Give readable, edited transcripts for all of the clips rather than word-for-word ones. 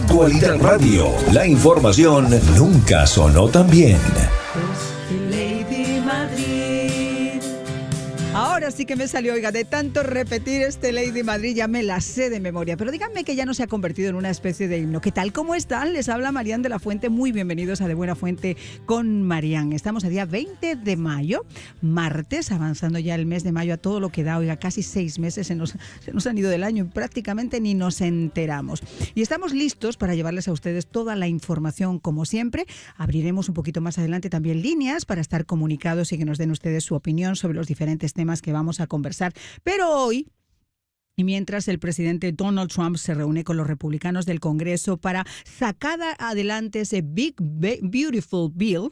Actualidad Radio. La información nunca sonó tan bien. Lady Madrid. Ahora sí que me salió, oiga, de tanto repetir Lady Madrid, ya me la sé de memoria. Pero díganme que ya no se ha convertido en una especie de himno. ¿Qué tal? ¿Cómo están? Les habla Marian de la Fuente. Muy bienvenidos a De Buena Fuente con Marian. Estamos a día 20 de mayo, martes, avanzando ya el mes de mayo a todo lo que da. Oiga, casi 6 meses se nos han ido del año y prácticamente ni nos enteramos. Y estamos listos para llevarles a ustedes toda la información, como siempre. Abriremos un poquito más adelante también líneas para estar comunicados y que nos den ustedes su opinión sobre los diferentes temas que vamos a conversar. Pero hoy, y mientras el presidente Donald Trump se reúne con los republicanos del Congreso para sacar adelante ese Big Beautiful Bill,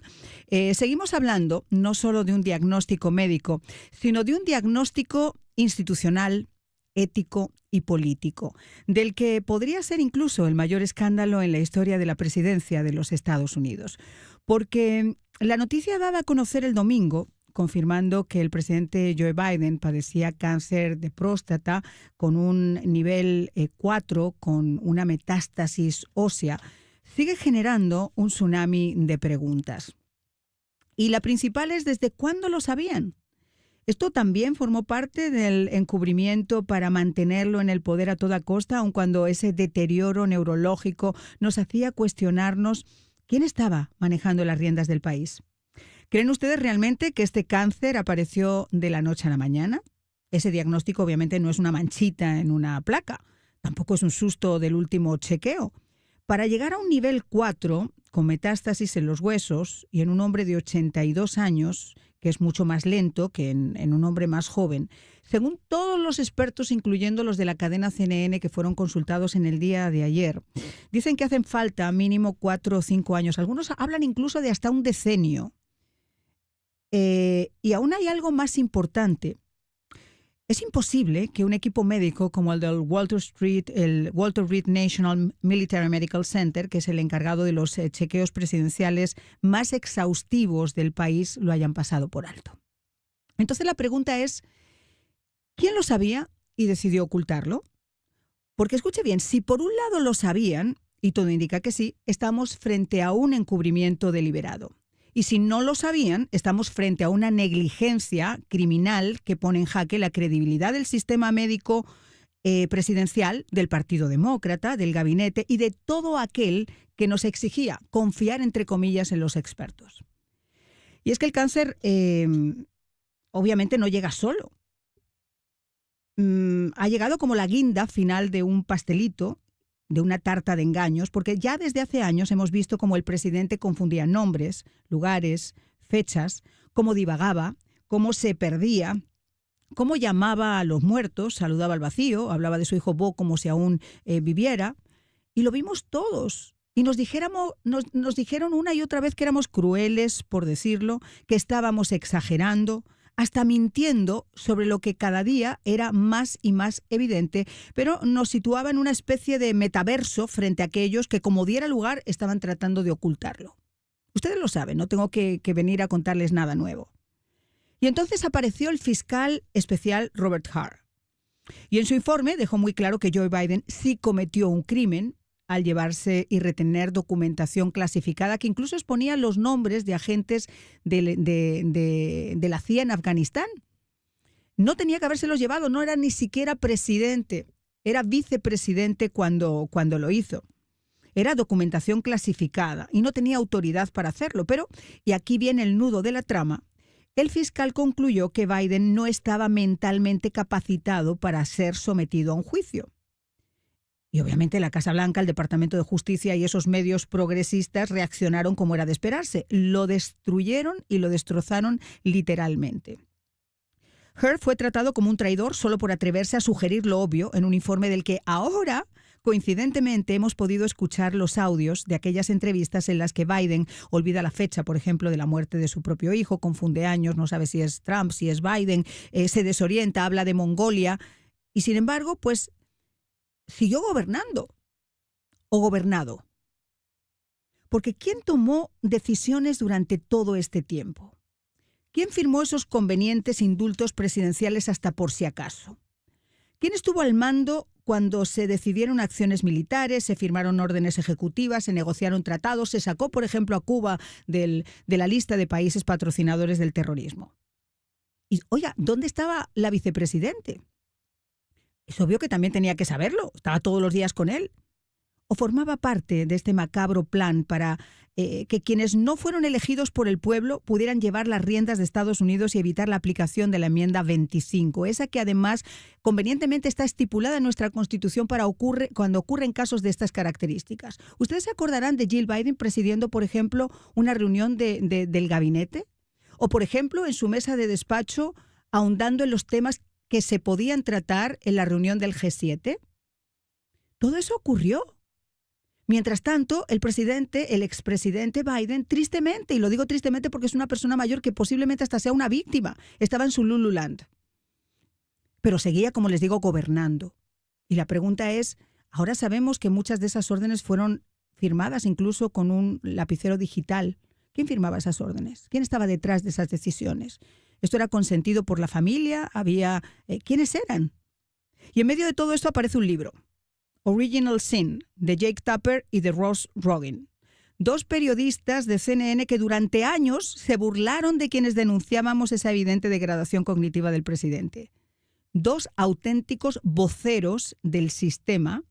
seguimos hablando no solo de un diagnóstico médico, sino de un diagnóstico institucional, ético y político, del que podría ser incluso el mayor escándalo en la historia de la presidencia de los Estados Unidos. Porque la noticia dada a conocer el domingo, confirmando que el presidente Joe Biden padecía cáncer de próstata con un nivel 4, con una metástasis ósea, sigue generando un tsunami de preguntas. Y la principal es: ¿desde cuándo lo sabían? Esto también formó parte del encubrimiento para mantenerlo en el poder a toda costa, aun cuando ese deterioro neurológico nos hacía cuestionarnos quién estaba manejando las riendas del país. ¿Creen ustedes realmente que este cáncer apareció de la noche a la mañana? Ese diagnóstico obviamente no es una manchita en una placa, tampoco es un susto del último chequeo. Para llegar a un nivel 4, con metástasis en los huesos y en un hombre de 82 años, que es mucho más lento que en un hombre más joven, según todos los expertos, incluyendo los de la cadena CNN que fueron consultados en el día de ayer, dicen que hacen falta mínimo 4 o 5 años. Algunos hablan incluso de hasta un decenio. Y aún hay algo más importante. Es imposible que un equipo médico como el del Walter Reed National Military Medical Center, que es el encargado de los chequeos presidenciales más exhaustivos del país, lo hayan pasado por alto. Entonces la pregunta es: ¿quién lo sabía y decidió ocultarlo? Porque escuche bien, si por un lado lo sabían, y todo indica que sí, estamos frente a un encubrimiento deliberado. Y si no lo sabían, estamos frente a una negligencia criminal que pone en jaque la credibilidad del sistema médico presidencial, del Partido Demócrata, del gabinete y de todo aquel que nos exigía confiar, entre comillas, en los expertos. Y es que el cáncer obviamente no llega solo. Ha llegado como la guinda final de un pastelito, de una tarta de engaños, porque ya desde hace años hemos visto cómo el presidente confundía nombres, lugares, fechas, cómo divagaba, cómo se perdía, cómo llamaba a los muertos, saludaba al vacío, hablaba de su hijo Bo como si aún viviera, y lo vimos todos. Y nos dijeron una y otra vez que éramos crueles, por decirlo, que estábamos exagerando, hasta mintiendo sobre lo que cada día era más y más evidente, pero nos situaba en una especie de metaverso frente a aquellos que, como diera lugar, estaban tratando de ocultarlo. Ustedes lo saben, no tengo que venir a contarles nada nuevo. Y entonces apareció el fiscal especial Robert Hur. Y en su informe dejó muy claro que Joe Biden sí cometió un crimen al llevarse y retener documentación clasificada que incluso exponía los nombres de agentes de la CIA en Afganistán. No tenía que habérselos llevado, no era ni siquiera presidente, era vicepresidente cuando lo hizo. Era documentación clasificada y no tenía autoridad para hacerlo, pero, y aquí viene el nudo de la trama, el fiscal concluyó que Biden no estaba mentalmente capacitado para ser sometido a un juicio. Y obviamente la Casa Blanca, el Departamento de Justicia y esos medios progresistas reaccionaron como era de esperarse. Lo destruyeron y lo destrozaron literalmente. Hur fue tratado como un traidor solo por atreverse a sugerir lo obvio en un informe del que ahora, coincidentemente, hemos podido escuchar los audios de aquellas entrevistas en las que Biden olvida la fecha, por ejemplo, de la muerte de su propio hijo, confunde años, no sabe si es Trump, si es Biden, se desorienta, habla de Mongolia y, sin embargo, pues siguió gobernando o gobernado. Porque ¿quién tomó decisiones durante todo este tiempo? ¿Quién firmó esos convenientes indultos presidenciales hasta por si acaso? ¿Quién estuvo al mando cuando se decidieron acciones militares, se firmaron órdenes ejecutivas, se negociaron tratados, se sacó, por ejemplo, a Cuba de la lista de países patrocinadores del terrorismo. Y, oiga, ¿dónde estaba la vicepresidente? Es obvio que también tenía que saberlo, estaba todos los días con él. ¿O formaba parte de este macabro plan para que quienes no fueron elegidos por el pueblo pudieran llevar las riendas de Estados Unidos y evitar la aplicación de la enmienda 25, esa que además convenientemente está estipulada en nuestra Constitución cuando ocurren casos de estas características? ¿Ustedes se acordarán de Jill Biden presidiendo, por ejemplo, una reunión del gabinete? O, por ejemplo, en su mesa de despacho, ahondando en los temas que se podían tratar en la reunión del G7. Todo eso ocurrió. Mientras tanto, el expresidente Biden, tristemente, y lo digo tristemente porque es una persona mayor que posiblemente hasta sea una víctima, estaba en su Lululand. Pero seguía, como les digo, gobernando. Y la pregunta es, ahora sabemos que muchas de esas órdenes fueron firmadas incluso con un lapicero digital. ¿Quién firmaba esas órdenes? ¿Quién estaba detrás de esas decisiones? ¿Esto era consentido por la familia? ¿Quiénes eran? Y en medio de todo esto aparece un libro, Original Sin, de Jake Tapper y de Ross Rogen. Dos periodistas de CNN que durante años se burlaron de quienes denunciábamos esa evidente degradación cognitiva del presidente. Dos auténticos voceros del sistema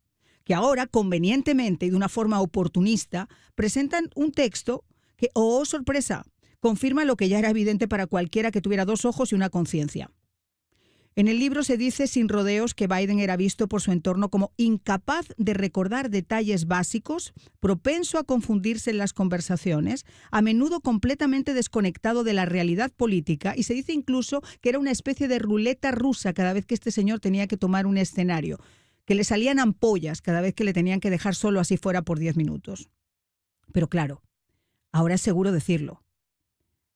que ahora, convenientemente y de una forma oportunista, presentan un texto que, oh sorpresa, confirma lo que ya era evidente para cualquiera que tuviera dos ojos y una conciencia. En el libro se dice sin rodeos que Biden era visto por su entorno como incapaz de recordar detalles básicos, propenso a confundirse en las conversaciones, a menudo completamente desconectado de la realidad política, y se dice incluso que era una especie de ruleta rusa cada vez que este señor tenía que tomar un escenario, que le salían ampollas cada vez que le tenían que dejar solo así fuera por 10 minutos. Pero claro, ahora es seguro decirlo.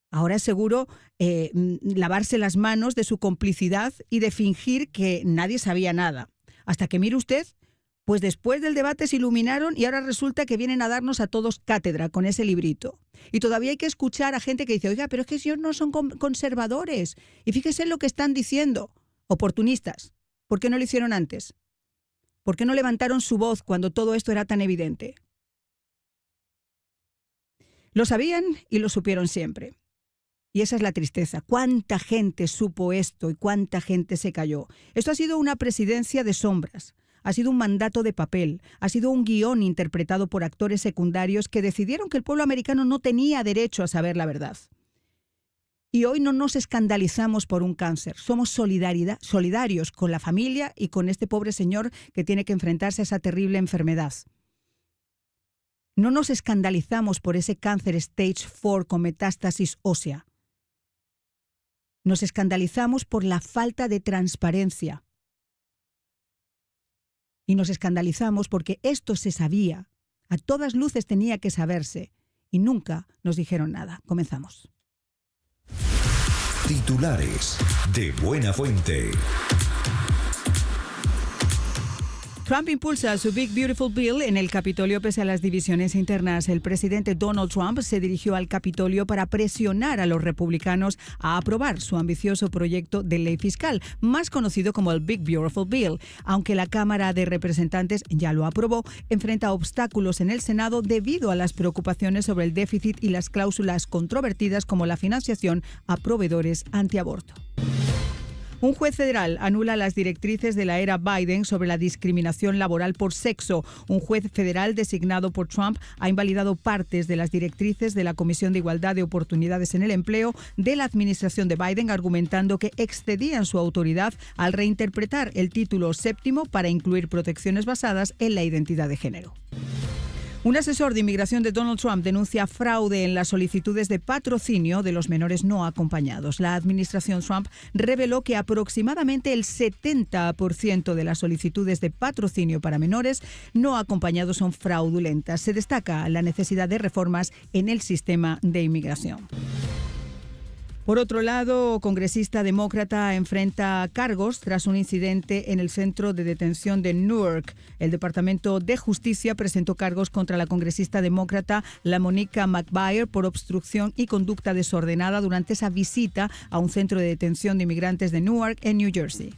Ahora es seguro lavarse las manos de su complicidad y de fingir que nadie sabía nada. Hasta que, mire usted, pues después del debate se iluminaron y ahora resulta que vienen a darnos a todos cátedra con ese librito. Y todavía hay que escuchar a gente que dice, oiga, pero es que ellos no son conservadores. Y fíjese en lo que están diciendo. Oportunistas. ¿Por qué no lo hicieron antes? ¿Por qué no levantaron su voz cuando todo esto era tan evidente? Lo sabían y lo supieron siempre. Y esa es la tristeza. ¿Cuánta gente supo esto y cuánta gente se cayó? Esto ha sido una presidencia de sombras, ha sido un mandato de papel, ha sido un guión interpretado por actores secundarios que decidieron que el pueblo americano no tenía derecho a saber la verdad. Y hoy no nos escandalizamos por un cáncer, somos solidarios con la familia y con este pobre señor que tiene que enfrentarse a esa terrible enfermedad. No nos escandalizamos por ese cáncer stage 4 con metástasis ósea. Nos escandalizamos por la falta de transparencia. Y nos escandalizamos porque esto se sabía. A todas luces tenía que saberse. Y nunca nos dijeron nada. Comenzamos. Titulares de Buena Fuente. Trump impulsa su Big Beautiful Bill en el Capitolio pese a las divisiones internas. El presidente Donald Trump se dirigió al Capitolio para presionar a los republicanos a aprobar su ambicioso proyecto de ley fiscal, más conocido como el Big Beautiful Bill. Aunque la Cámara de Representantes ya lo aprobó, enfrenta obstáculos en el Senado debido a las preocupaciones sobre el déficit y las cláusulas controvertidas como la financiación a proveedores antiaborto. Un juez federal anula las directrices de la era Biden sobre la discriminación laboral por sexo. Un juez federal designado por Trump ha invalidado partes de las directrices de la Comisión de Igualdad de Oportunidades en el Empleo de la administración de Biden, argumentando que excedían su autoridad al reinterpretar el título séptimo para incluir protecciones basadas en la identidad de género. Un asesor de inmigración de Donald Trump denuncia fraude en las solicitudes de patrocinio de los menores no acompañados. La administración Trump reveló que aproximadamente el 70% de las solicitudes de patrocinio para menores no acompañados son fraudulentas. Se destaca la necesidad de reformas en el sistema de inmigración. Por otro lado, congresista demócrata enfrenta cargos tras un incidente en el centro de detención de Newark. El Departamento de Justicia presentó cargos contra la congresista demócrata LaMonica McBayer por obstrucción y conducta desordenada durante esa visita a un centro de detención de inmigrantes de Newark, en New Jersey.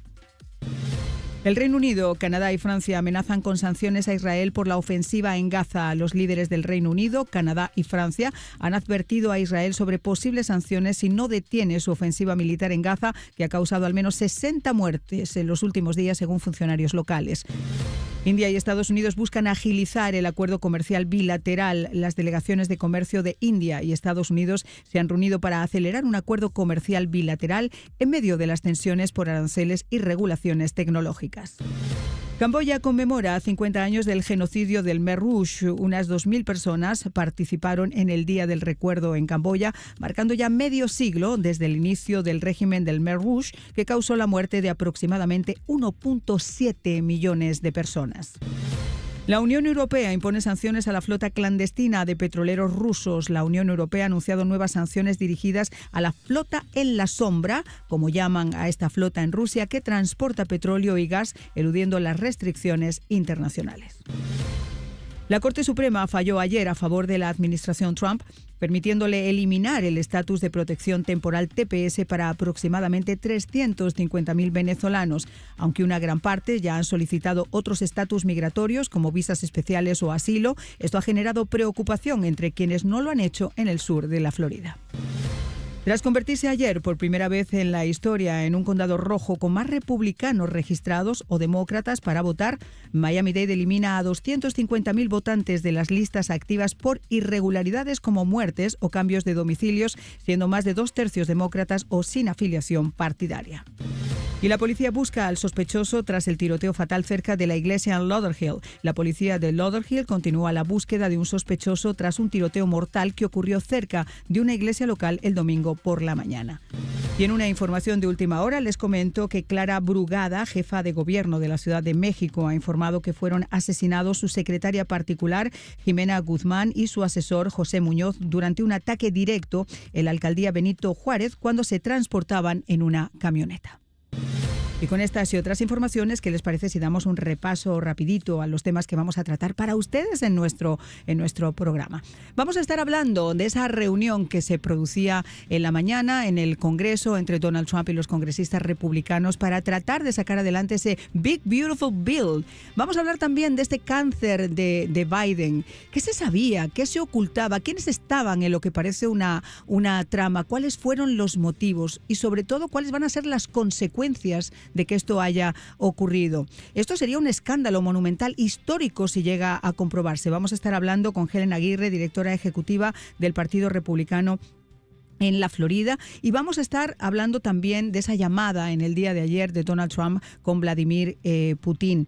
El Reino Unido, Canadá y Francia amenazan con sanciones a Israel por la ofensiva en Gaza. Los líderes del Reino Unido, Canadá y Francia han advertido a Israel sobre posibles sanciones si no detiene su ofensiva militar en Gaza, que ha causado al menos 60 muertes en los últimos días, según funcionarios locales. India y Estados Unidos buscan agilizar el acuerdo comercial bilateral. Las delegaciones de comercio de India y Estados Unidos se han reunido para acelerar un acuerdo comercial bilateral en medio de las tensiones por aranceles y regulaciones tecnológicas. Camboya conmemora 50 años del genocidio del Khmer Rouge. Unas 2.000 personas participaron en el Día del Recuerdo en Camboya, marcando ya medio siglo desde el inicio del régimen del Khmer Rouge, que causó la muerte de aproximadamente 1.7 millones de personas. La Unión Europea impone sanciones a la flota clandestina de petroleros rusos. La Unión Europea ha anunciado nuevas sanciones dirigidas a la flota en la sombra, como llaman a esta flota en Rusia, que transporta petróleo y gas eludiendo las restricciones internacionales. La Corte Suprema falló ayer a favor de la administración Trump, permitiéndole eliminar el estatus de protección temporal TPS para aproximadamente 350.000 venezolanos, aunque una gran parte ya han solicitado otros estatus migratorios como visas especiales o asilo. Esto ha generado preocupación entre quienes no lo han hecho en el sur de la Florida. Tras convertirse ayer por primera vez en la historia en un condado rojo con más republicanos registrados o demócratas para votar, Miami-Dade elimina a 250.000 votantes de las listas activas por irregularidades como muertes o cambios de domicilios, siendo más de 2/3 demócratas o sin afiliación partidaria. Y la policía busca al sospechoso tras el tiroteo fatal cerca de la iglesia en Lauderhill. La policía de Lauderhill continúa la búsqueda de un sospechoso tras un tiroteo mortal que ocurrió cerca de una iglesia local el domingo por la mañana. Y en una información de última hora les comento que Clara Brugada, jefa de gobierno de la Ciudad de México, ha informado que fueron asesinados su secretaria particular, Jimena Guzmán, y su asesor, José Muñoz, durante un ataque directo en la alcaldía Benito Juárez cuando se transportaban en una camioneta. Y con estas y otras informaciones, ¿qué les parece si damos un repaso rapidito a los temas que vamos a tratar para ustedes en nuestro programa? Vamos a estar hablando de esa reunión que se producía en la mañana en el Congreso entre Donald Trump y los congresistas republicanos para tratar de sacar adelante ese Big Beautiful Bill. Vamos a hablar también de este cáncer de Biden. ¿Qué se sabía? ¿Qué se ocultaba? ¿Quiénes estaban en lo que parece una trama? ¿Cuáles fueron los motivos? Y sobre todo, ¿cuáles van a ser las consecuencias de que esto haya ocurrido? Esto sería un escándalo monumental histórico si llega a comprobarse. Vamos a estar hablando con Helen Aguirre, directora ejecutiva del Partido Republicano en la Florida, y vamos a estar hablando también de esa llamada en el día de ayer de Donald Trump con Vladimir Putin.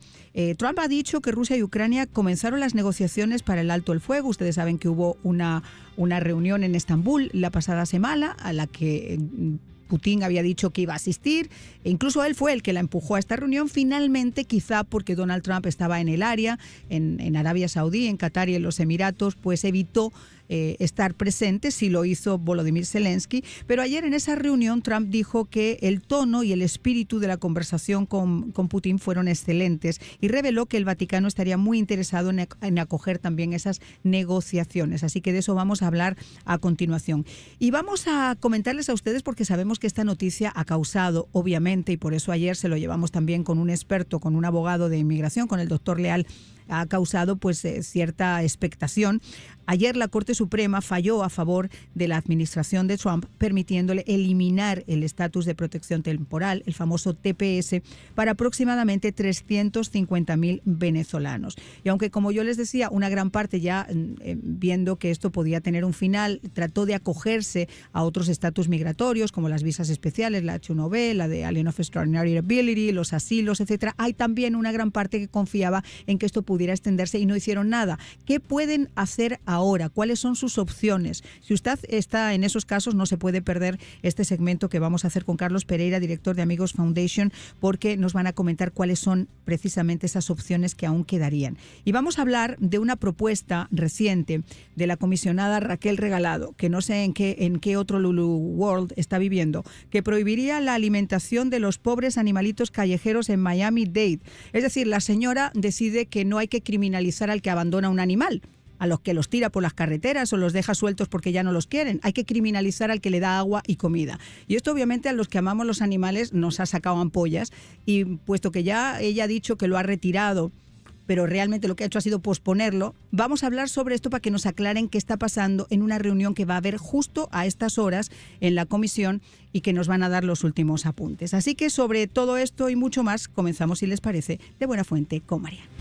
Trump ha dicho que Rusia y Ucrania comenzaron las negociaciones para el alto el fuego. Ustedes saben que hubo una reunión en Estambul la pasada semana a la que Putin había dicho que iba a asistir, e incluso él fue el que la empujó a esta reunión. Finalmente, quizá porque Donald Trump estaba en el área, en Arabia Saudí, en Qatar y en los Emiratos, pues evitó estar presente. Sí lo hizo Volodymyr Zelensky, pero ayer en esa reunión Trump dijo que el tono y el espíritu de la conversación con Putin fueron excelentes y reveló que el Vaticano estaría muy interesado en acoger también esas negociaciones. Así que de eso vamos a hablar a continuación. Y vamos a comentarles a ustedes, porque sabemos que esta noticia ha causado, obviamente, y por eso ayer se lo llevamos también con un experto, con un abogado de inmigración, con el doctor Leal, ha causado pues cierta expectación. Ayer la Corte Suprema falló a favor de la administración de Trump, permitiéndole eliminar el estatus de protección temporal, el famoso TPS, para aproximadamente 350.000 venezolanos. Y aunque, como yo les decía, una gran parte ya viendo que esto podía tener un final, trató de acogerse a otros estatus migratorios, como las visas especiales, la H-1B, la de Alien of Extraordinary Ability, los asilos, etcétera. Hay también una gran parte que confiaba en que esto pudiera extenderse y no hicieron nada. ¿Qué pueden hacer ahora? ¿Cuáles son sus opciones? Si usted está en esos casos, no se puede perder este segmento que vamos a hacer con Carlos Pereira, director de Amigos Foundation, porque nos van a comentar cuáles son precisamente esas opciones que aún quedarían. Y vamos a hablar de una propuesta reciente de la comisionada Raquel Regalado, que no sé en qué otro Lulu World está viviendo, que prohibiría la alimentación de los pobres animalitos callejeros en Miami-Dade. Es decir, la señora decide que no hay que criminalizar al que abandona un animal. a los que los tira por las carreteras o los deja sueltos porque ya no los quieren. Hay que criminalizar al que le da agua y comida. Y esto obviamente a los que amamos los animales nos ha sacado ampollas, y puesto que ya ella ha dicho que lo ha retirado, pero realmente lo que ha hecho ha sido posponerlo, vamos a hablar sobre esto para que nos aclaren qué está pasando en una reunión que va a haber justo a estas horas en la comisión y que nos van a dar los últimos apuntes. Así que sobre todo esto y mucho más, comenzamos, si les parece, de buena fuente con Marian.